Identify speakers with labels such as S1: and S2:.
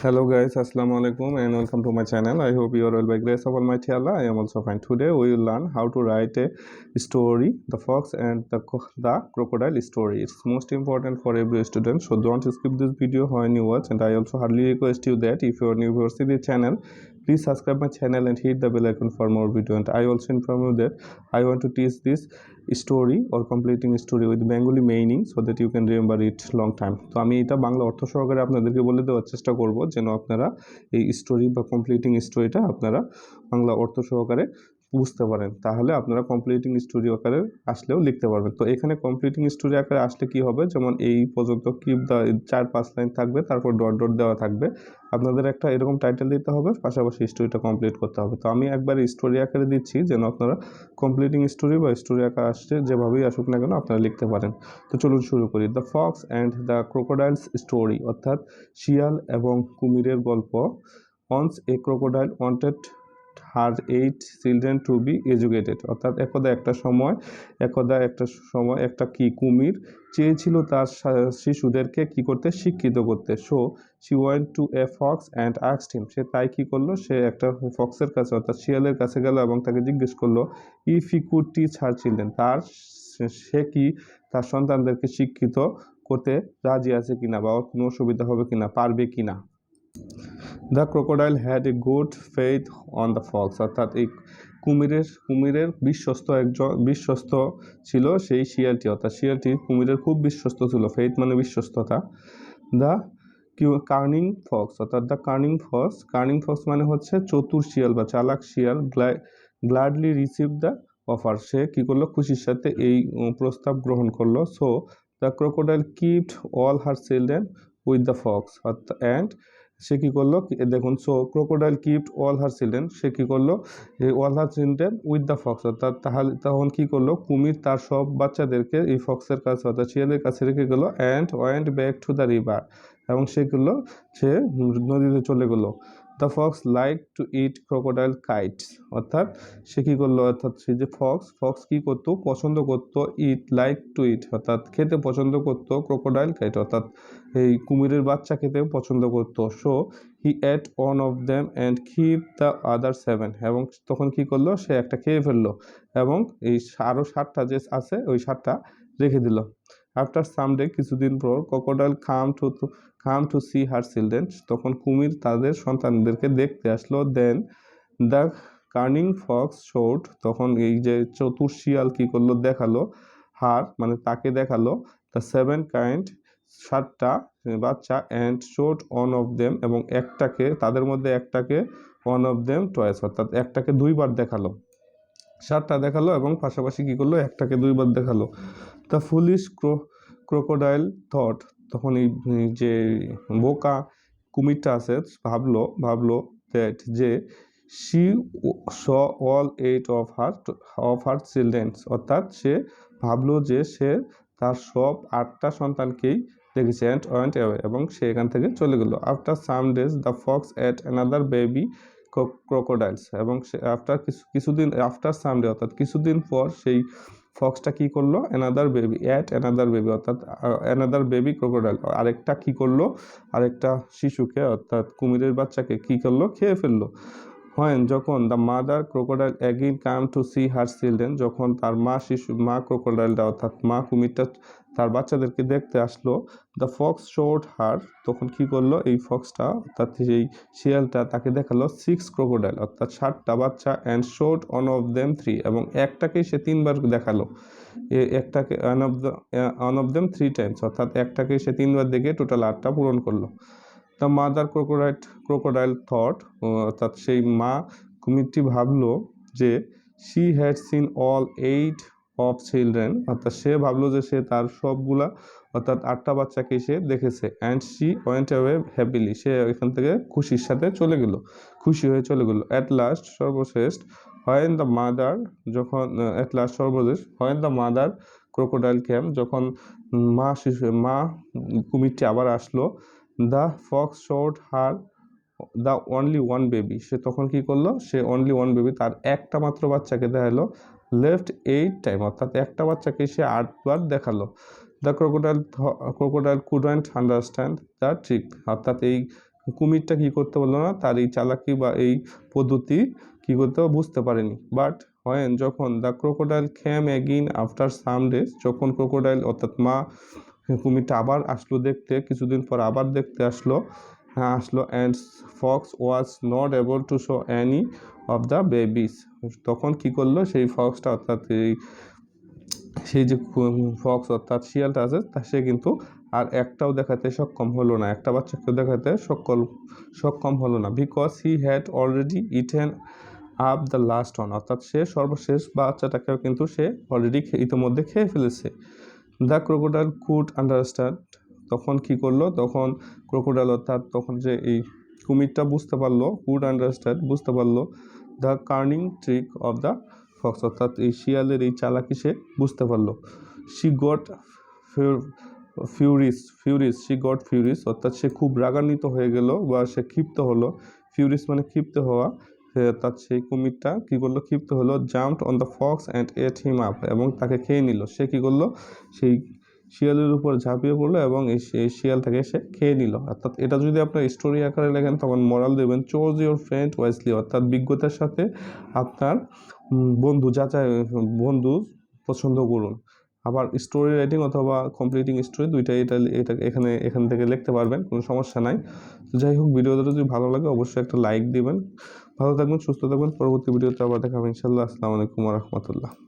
S1: Hello guys, assalamu alaikum and welcome to my channel. I hope you are well by grace of Almighty Allah. I am also fine. Today we will learn how to write a story, The Fox and the Crocodile story. It's most important for every student, so don't skip this video when you watch. And I also hardly request you that if you are new to see the channel, please subscribe my channel and hit the bell icon for more video. And I also inform you that I want to teach this story or completing story with Bengali meaning so that you can remember it long time. তো আমি এটা বাংলা অর্থ সহকারে আপনাদেরকে বলে দেওয়ার চেষ্টা করব যেন আপনারা এই স্টোরি বা কমপ্লিটিং স্টোরিটা আপনারা বাংলা অর্থ সহকারে বুঝতে পারেন, তাহলে আপনারা কমপ্লিটিং স্টোরি আকারে আসলেও লিখতে পারবেন। তো এখানে কমপ্লিটিং স্টোরি আকারে আসলে কি হবে, যেমন এই পর্যন্ত কিপ দা 4-5 লাইন থাকবে, তারপর ডট ডট দেওয়া থাকবে। আপনাদের একটা এরকম টাইটেল দিতে হবে, পাশাপাশি স্টোরিটা কমপ্লিট করতে হবে। তো আমি একবার স্টোরি আকারে দিচ্ছি যেন আপনারা কমপ্লিটিং স্টোরি বা স্টোরি আকারে আসছে যেভাবেই আসুক না কেন আপনারা লিখতে পারেন। তো চলুন শুরু করি। The fox and the crocodile's story, অর্থাৎ শিয়াল এবং কুমিরের গল্প। Once a crocodile wanted her 8 children to be educated, অর্থাৎ একদা একটা সময় একটা কুমির চেয়েছিল তার শিশুদেরকে কি করতে, শিক্ষিত করতে। So she went to a fox and asked him, সে তাই কি করলো, সে একটা ফক্সের কাছে অর্থাৎ শিয়ালের কাছে গেল এবং তাকে জিজ্ঞেস করলো if he could teach her children, সে কি তার সন্তানদেরকে শিক্ষিত করতে রাজি আছে কিনা বা কোনো অসুবিধা হবে কিনা, পারবে কিনা। The crocodile had a good faith on the fox, অর্থাৎ এই কুমিরের বিশ্বস্ত ছিল সেই শিয়ালটি, অর্থাৎ শিয়ালটি কুমিরের খুব বিশ্বস্ত ছিল। ফেথ মানে বিশ্বস্ততা। দ্য কার্নিং ফক্স, অর্থাৎ দ্য কার্নিং ফক্স মানে হচ্ছে চতুর শিয়াল বা চালাক শিয়াল। গ্ল্যাডলি রিসিভ দ্য অফার, সে কি করলো, খুশির সাথে এই প্রস্তাব গ্রহণ করলো। So the crocodile keeped all her children with the fox, and সে কি করলো, দেখুন, so crocodile keeped all her children, সে কি করলো, all her children with the fox, অর্থাৎ তখন কি করলো, কুমির তার সব বাচ্চাদেরকে এই ফক্সের কাছে অর্থাৎ শিয়ালের কাছে রেখে গেল। And went back to the river, এবং সে নদীতে চলে গেল। The Fox like to it crocodile kites, অর্থাৎ সে কি করলো, অর্থাৎ সে যে ফক্স কি করতো, পছন্দ করতো, লাইক টু ইট অর্থাৎ খেতে পছন্দ করতো, ক্রোকোডাইল কাইট অর্থাৎ এই কুমিরের বাচ্চা খেতে পছন্দ করতো। So he at one of them and keep the other 7, এবং তখন কি করলো, সে একটা খেয়ে ফেললো এবং এই আরও 7টা যে আছে ওই 7টা রেখে দিল। আফটার সামডে, কিছুদিন পর, crocodile come to see her children, তখন কুমির তাদের সন্তানদেরকে দেখতে আসলো। দেন দ্য কার্নিং ফক্স শোড, তখন এই যে চতুর শিয়াল কি করলো, দেখালো, হার মানে তাকে দেখালো, দ্য 7 কাইন্ড 7টা বাচ্চা, and showed one of them, এবং তাদের মধ্যে একটাকে ওয়ান অফ দেম টয়েস, অর্থাৎ একটাকে 2বার দেখালো। 7টা দেখালো এবং পাশাপাশি কি করলো, একটাকে 2বার দেখালো। দ্য ফুলিশ ক্রোকোডাইল থট, তখন এই যে বোকা কুমিরটা আছে ভাবলো দ্যাট যে she saw all 8 of her children's, অর্থাৎ সে ভাবলো যে সে তার সব 8টা সন্তানকেই দেখেছে। অ্যান্ড ওয়েন্ট অ্যাওয়ে, এবং সে এখান থেকে চলে গেল। After some days the Fox at another baby crocodiles, এবং সে আফটার সামডে অর্থাৎ কিছুদিন পর সেই ফক্সটা কি করলো, অ্যানাদার বেবি অর্থাৎ অ্যানাদার বেবি ক্রোকোডাইল, আরেকটা শিশুকে অর্থাৎ কুমিরের বাচ্চাকে কি করলো, খেয়ে ফেললো। যখন the mother crocodile again come to see her children, যখন তার মা ক্রোকোডাইলটা অর্থাৎ মা কুমিরটা তার বাচ্চাদেরকে দেখতে আসলো, দ্য ফক্স শোড হার, তখন কি করলো, এই ফক্সটা অর্থাৎ সেই শিয়ালটা তাকে দেখালো 6 ক্রোকোডাইল, অর্থাৎ 7টা বাচ্চা, and showed one of them 3, এবং একটাকেই সে 3বার দেখালো। একটাকে ওয়ান অফ দেম 3 টাইমস, অর্থাৎ একটাকেই সে 3বার দেখে টোটাল 8টা পূরণ করলো। দ্য মাদার ক্রোকোডাইল থট, অর্থাৎ সেই মা কুমিরটি ভাবলো যে she had seen all 8 of children, অর্থাৎ সে ভাবলো যে সে তার সবগুলা অর্থাৎ 8টা বাচ্চাকে সে দেখেছে। And she went away happily, সে এখান থেকে খুশির সাথে খুশি হয়ে চলে গেল। অ্যাট লাস্ট, সর্বশেষ, when the mother crocodile came, যখন মা কুমিরটি আবার আসলো, the fox showed her the only one baby, সে তখন কি করলো, সে অনলি ওয়ান বেবি তার একটা মাত্র বাচ্চাকে দেখালো। লেফট 8 টাইম, অর্থাৎ একটা বাচ্চাকে সে 8বার দেখালো। The crocodile couldn't understand the trick, অর্থাৎ এই কুমিরটা কী করতে পারলো না, তার এই চালাকি বা এই পদ্ধতি কী করতে বুঝতে পারেনি। বাট যখন the crocodile came again after some days, যখন ক্রোকোডাইল অর্থাৎ মা কুমিরটা আবার আসলো দেখতে, কিছুদিন পর আবার দেখতে আসলো and Fox was not able to show any of the babies. তখন কি করলো সেই ফক্সটা, অর্থাৎ সেই যে ফক্স অর্থাৎ শিয়ালটা আছে সে কিন্তু আর একটাও দেখাতে সক্ষম হলো না, একটা বাচ্চাকেও দেখাতে সক্ষম হলো না, because he had already eaten up the last one, অর্থাৎ সে সর্বশেষ বাচ্চাটাকেও কিন্তু সে অলরেডি ইতিমধ্যে খেয়ে ফেলেছে। দ্য ক্রোকোডাইল কুড আন্ডারস্ট্যান্ড, তখন কি করলো, তখন ক্রোকোডাইল অর্থাৎ তখন যে এই কুমিরটা বুঝতে পারলো, কুড আন্ডারস্ট্যান্ড বুঝতে পারলো দ্য কার্নিং ট্রিক অফ দ্য ফক্স, অর্থাৎ এই শিয়ালের এই চালাকি সে বুঝতে পারলো। শি গট ফিউরিস, অর্থাৎ সে খুব রাগান্বিত হয়ে গেল বা সে ক্ষিপ্ত হলো। ফিউরিস মানে ক্ষিপ্ত হওয়া। অর্থাৎ সেই কুমিরটা কী করলো, ক্ষিপ্ত হলো। Jumped on the fox and at him up, এবং তাকে খেয়ে নিল। সে কী করলো, সেই শিয়ালের উপর ঝাঁপিয়ে পড়লো এবং এই শিয়ালটাকে সে খেয়ে নিল। অর্থাৎ এটা যদি আপনার স্টোরি আকারে লেখেন তখন মোরাল দেবেন চোজ ইউর ফ্রেন্ড ওয়াইজলি, অর্থাৎ বিজ্ঞতার সাথে আপনার বন্ধু পছন্দ করুন। আবার স্টোরি রাইটিং অথবা কমপ্লিটিং স্টোরি দুইটাই এটা এখান থেকে লিখতে পারবেন, কোনো সমস্যা নাই। তো যাই হোক, ভিডিওটা যদি ভালো লাগে অবশ্যই একটা লাইক দিবেন। ভালো থাকবেন, সুস্থ থাকবেন। পরবর্তী ভিডিওতে আবার দেখা হবে ইনশাআল্লাহ। আসসালামু আলাইকুম ওয়া রাহমাতুল্লাহ।